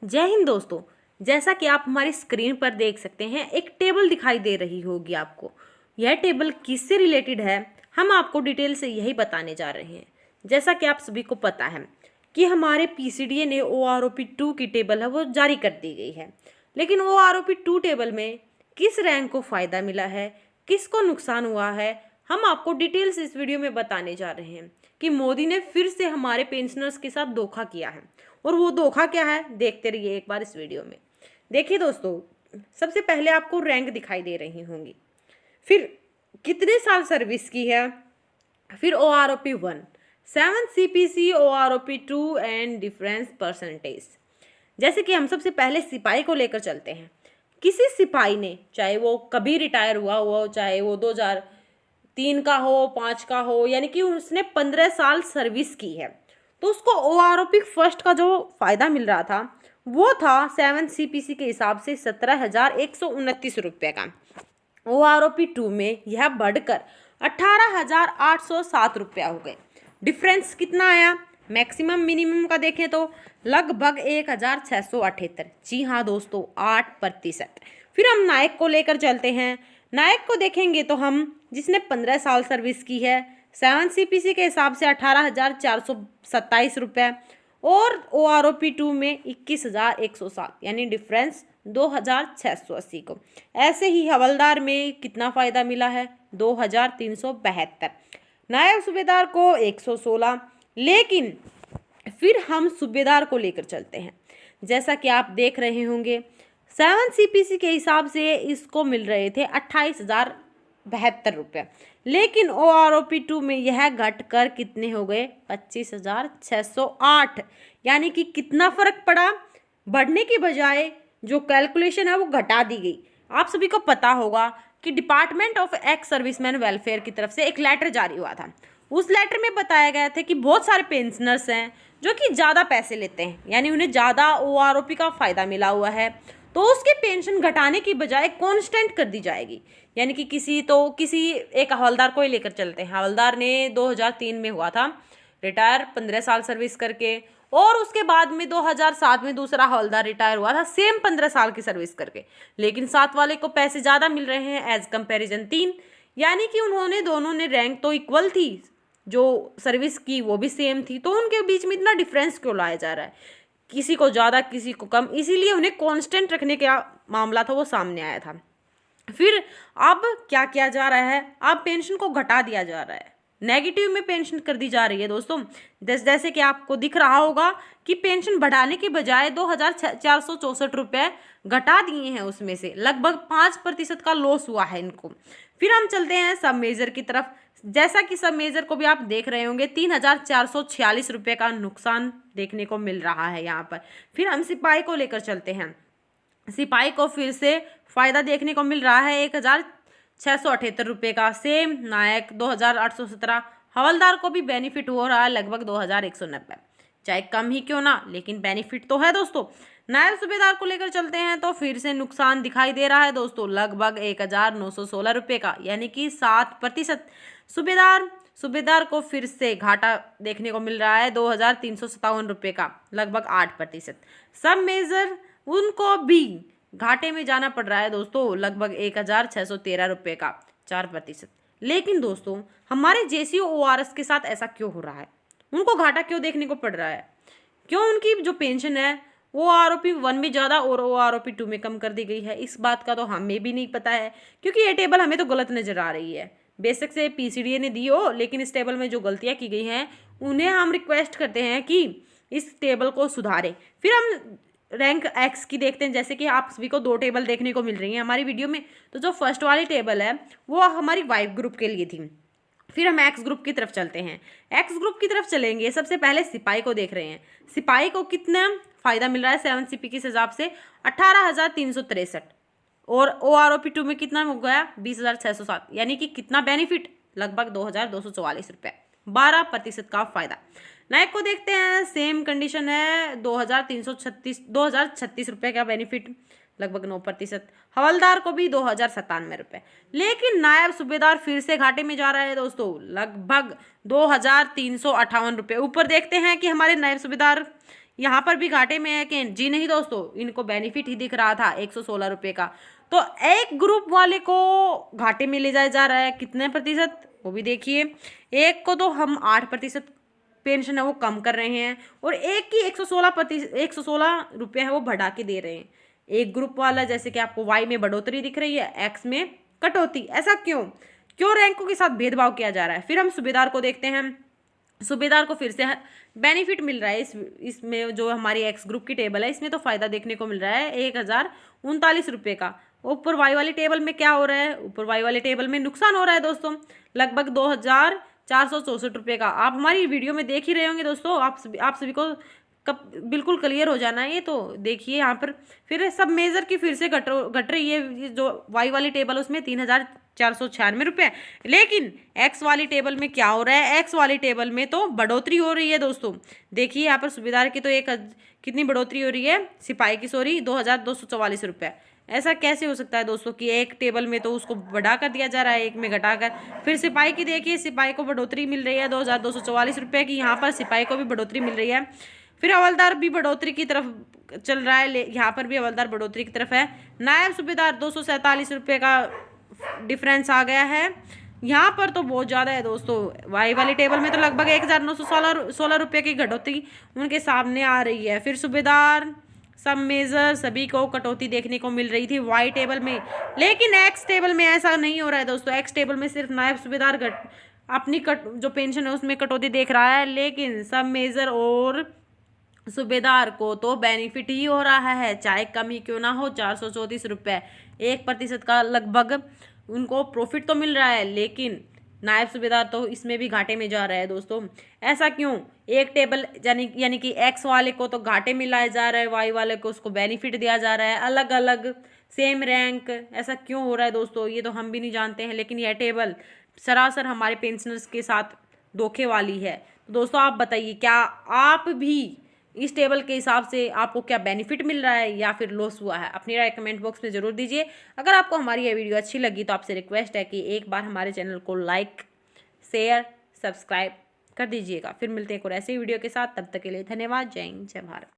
जय हिंद दोस्तों। जैसा कि आप हमारी स्क्रीन पर देख सकते हैं, एक टेबल दिखाई दे रही होगी आपको। यह टेबल किससे रिलेटेड है, हम आपको डिटेल से यही बताने जा रहे हैं। जैसा कि आप सभी को पता है कि हमारे पीसीडीए ने OROP 2 की टेबल है वो जारी कर दी गई है। लेकिन OROP 2 टेबल में किस रैंक को फ़ायदा मिला है, किसको नुकसान हुआ है, हम आपको डिटेल से इस वीडियो में बताने जा रहे हैं कि मोदी ने फिर से हमारे पेंशनर्स के साथ धोखा किया है। और वो धोखा क्या है, देखते रहिए एक बार इस वीडियो में। देखिए दोस्तों, सबसे पहले आपको रैंक दिखाई दे रही होंगी, फिर कितने साल सर्विस की है, फिर OROP 1, 7 CPC, OROP 2 and difference percentage. जैसे कि हम सबसे पहले सिपाही को लेकर चलते हैं। किसी सिपाही ने, चाहे वो कभी रिटायर हुआ हो, चाहे वो 2003 का हो, 5 का हो, यानी कि उसने 15 साल सर्विस की है, तो उसको OROP फर्स्ट का जो फ़ायदा मिल रहा था वो था 7 CPC के हिसाब से 17,129 रुपये का। OROP 2 में यह बढ़कर 18,807 रुपया हो गए। डिफरेंस कितना आया, मैक्सिमम मिनिमम का देखें तो लगभग 1,678। जी हाँ दोस्तों, 8%। फिर हम नायक को लेकर चलते हैं। नायक को देखेंगे तो हम, जिसने 15 साल सर्विस की है, 7 CPC के हिसाब से 18,427 रुपये और OROP 2 में 21,107, यानी डिफरेंस 2,680 को। ऐसे ही हवलदार में कितना फ़ायदा मिला है, 2,372। नायब सूबेदार को 116। लेकिन फिर हम सूबेदार को लेकर चलते हैं। जैसा कि आप देख रहे होंगे, 7 CPC के हिसाब से इसको मिल रहे थे 28,072 रुपये, लेकिन OROP 2 में यह घटकर कितने हो गए, 25,608। यानी कि कितना फ़र्क पड़ा, बढ़ने की बजाय जो कैलकुलेशन है वो घटा दी गई। आप सभी को पता होगा कि department of ex serviceman welfare की तरफ से एक लेटर जारी हुआ था। उस लेटर में बताया गया था कि बहुत सारे पेंशनर्स हैं जो कि ज़्यादा पैसे लेते हैं, यानी उन्हें ज़्यादा OROP का फ़ायदा मिला हुआ है, तो उसकी पेंशन घटाने की बजाय कांस्टेंट कर दी जाएगी। यानी कि किसी एक हवलदार को ही लेकर चलते हैं। हवलदार ने 2003 में हुआ था रिटायर, 15 साल सर्विस करके, और उसके बाद में 2007 में दूसरा हवलदार रिटायर हुआ था सेम 15 साल की सर्विस करके, लेकिन साथ वाले को पैसे ज़्यादा मिल रहे हैं एज कंपेरिजन 3। यानी कि उन्होंने, दोनों ने रैंक तो इक्वल थी, जो सर्विस की वो भी सेम थी, तो उनके बीच में इतना डिफरेंस क्यों लाया जा रहा है, किसी को ज़्यादा किसी को कम। इसीलिए उन्हें कांस्टेंट रखने का मामला था वो सामने आया था। फिर अब क्या किया जा रहा है, अब पेंशन को घटा दिया जा रहा है, नेगेटिव में पेंशन कर दी जा रही है दोस्तों। जैसे कि आपको दिख रहा होगा कि पेंशन बढ़ाने के बजाय 2,464 रुपये घटा दिए हैं, उसमें से लगभग 5% का लॉस हुआ है इनको। फिर हम चलते हैं सब मेजर की तरफ। जैसा कि सब मेजर को भी आप देख रहे होंगे, 3,446 रुपये का नुकसान देखने को मिल रहा है यहाँ पर। फिर हम सिपाही को लेकर चलते हैं। सिपाही को फिर से फ़ायदा देखने को मिल रहा है 1,678 रुपये का, सेम। नायक 2,817। हवलदार को भी बेनिफिट हो रहा है लगभग 2,190, चाहे कम ही क्यों ना, लेकिन बेनिफिट तो है दोस्तों। नायब सूबेदार को लेकर चलते हैं तो फिर से नुकसान दिखाई दे रहा है दोस्तों, लगभग 1,916 रुपये का, यानी कि 7%। सूबेदार को फिर से घाटा देखने को मिल रहा है 2,357 रुपये का, लगभग 8%। सब मेजर, उनको भी घाटे में जाना पड़ रहा है दोस्तों, लगभग 1,613 रुपये का, 4%। लेकिन दोस्तों, हमारे JCO ORS के साथ ऐसा क्यों हो रहा है, उनको घाटा क्यों देखने को पड़ रहा है, क्यों उनकी जो पेंशन है वो OROP 1 में ज़्यादा और OROP 2 में कम कर दी गई है, इस बात का तो हमें भी नहीं पता है, क्योंकि ये टेबल हमें तो गलत नज़र आ रही है। बेशक से PCDA ने दी हो, लेकिन इस टेबल में जो गलतियाँ की गई हैं उन्हें हम रिक्वेस्ट करते हैं कि इस टेबल को सुधारें। फिर हम रैंक एक्स की देखते हैं। जैसे कि आप सभी को 2 टेबल देखने को मिल रही हैं हमारी वीडियो में, तो जो फर्स्ट वाली टेबल है वो हमारी वाइफ ग्रुप के लिए थी। फिर हम एक्स ग्रुप की तरफ चलते हैं। एक्स ग्रुप की तरफ चलेंगे, सबसे पहले सिपाही को देख रहे हैं। सिपाही को कितना फ़ायदा मिल रहा है 7 CPC के हिसाब से, 18,363, और OROP 2 में कितना हो गया, 20,607, यानी कि कितना बेनिफिट, लगभग 2,244 रुपये, 12% का फ़ायदा। नायक को देखते हैं, सेम कंडीशन है, 2,36 रुपये का बेनिफिट, लगभग 9%। हवलदार को भी 2,097 रुपये। लेकिन नायब सूबेदार फिर से घाटे में जा रहा है दोस्तों, लगभग 2,358 रुपये। ऊपर देखते हैं कि हमारे नायब सूबेदार यहाँ पर भी घाटे में है कि जी नहीं दोस्तों, इनको बेनिफिट ही दिख रहा था 116 रुपये का। तो एक ग्रुप वाले को घाटे में ले जाया जा रहा है कितने प्रतिशत, वो भी देखिए। एक को तो हम 8% पेंशन है वो कम कर रहे हैं, और एक की 116 रुपये है वो बढ़ा के दे रहे हैं। एक ग्रुप वाला जैसे कि आपको वाई में बढ़ोतरी दिख रही है, एक्स में कटौती। ऐसा क्यों रैंकों के साथ भेदभाव किया जा रहा है। फिर हम सूबेदार को देखते हैं। सूबेदार को फिर से बेनिफिट मिल रहा है। इसमें जो हमारी एक्स ग्रुप की टेबल है, इसमें तो फायदा देखने को मिल रहा है 1039 रुपये का। ऊपर वाई वाली टेबल में क्या हो रहा है, ऊपर वाई वाली टेबल में नुकसान हो रहा है दोस्तों, लगभग 2464 रुपये का। आप हमारी वीडियो में देख ही रहे होंगे दोस्तों, आप सभी को कब बिल्कुल क्लियर हो जाना है ये। तो देखिए यहाँ पर फिर सब मेजर की फिर से घट रही है। जो वाई वाली टेबल उसमें 3496 रुपये, लेकिन एक्स वाली टेबल में क्या हो रहा है, एक्स वाली टेबल में तो बढ़ोतरी हो रही है दोस्तों। देखिए यहाँ पर सूबेदार की तो कितनी बढ़ोतरी हो रही है, सिपाही की 2244 रुपये। ऐसा कैसे हो सकता है दोस्तों कि एक टेबल में तो उसको बढ़ा कर दिया जा रहा है, एक में घटाकर। फिर सिपाही की देखिए, सिपाही को बढ़ोतरी मिल रही है 2244 रुपये की, यहाँ पर सिपाही को भी बढ़ोतरी मिल रही है। फिर हवलदार भी बढ़ोतरी की तरफ चल रहा है, यहाँ पर भी हवलदार बढ़ोतरी की तरफ है। नायब सूबेदार 247 रुपये का डिफरेंस आ गया है। यहाँ पर तो बहुत ज़्यादा है दोस्तों। वाई वाली टेबल में तो लगभग 1916 रुपये की घटौती उनके सामने आ रही है। फिर सूबेदार, सब मेजर सभी को कटौती देखने को मिल रही थी वाई टेबल में, लेकिन एक्स टेबल में ऐसा नहीं हो रहा है दोस्तों। एक्स टेबल में सिर्फ नायब सूबेदार अपनी जो पेंशन है उसमें कटौती देख रहा है, लेकिन सब मेजर और सूबेदार को तो बेनिफिट ही हो रहा है, चाहे कम ही क्यों ना हो। 434 रुपये, 1% का लगभग उनको प्रॉफिट तो मिल रहा है, लेकिन नायब सूबेदार तो इसमें भी घाटे में जा रहा है दोस्तों। ऐसा क्यों, एक टेबल यानी कि एक्स वाले को तो घाटे में लाया जा रहा है, वाई वाले को उसको बेनिफिट दिया जा रहा है, अलग अलग सेम रैंक। ऐसा क्यों हो रहा है दोस्तों, ये तो हम भी नहीं जानते हैं, लेकिन यह टेबल सरासर हमारे पेंशनर्स के साथ धोखे वाली है। तो दोस्तों आप बताइए, क्या आप भी इस टेबल के हिसाब से आपको क्या बेनिफिट मिल रहा है या फिर लॉस हुआ है? अपनी राय कमेंट बॉक्स में ज़रूर दीजिए। अगर आपको हमारी ये वीडियो अच्छी लगी तो आपसे रिक्वेस्ट है कि एक बार हमारे चैनल को लाइक, शेयर, सब्सक्राइब कर दीजिएगा। फिर मिलते हैं एक और ऐसी वीडियो के साथ, तब तक के लिए धन्यवाद। जय हिंद, जय भारत।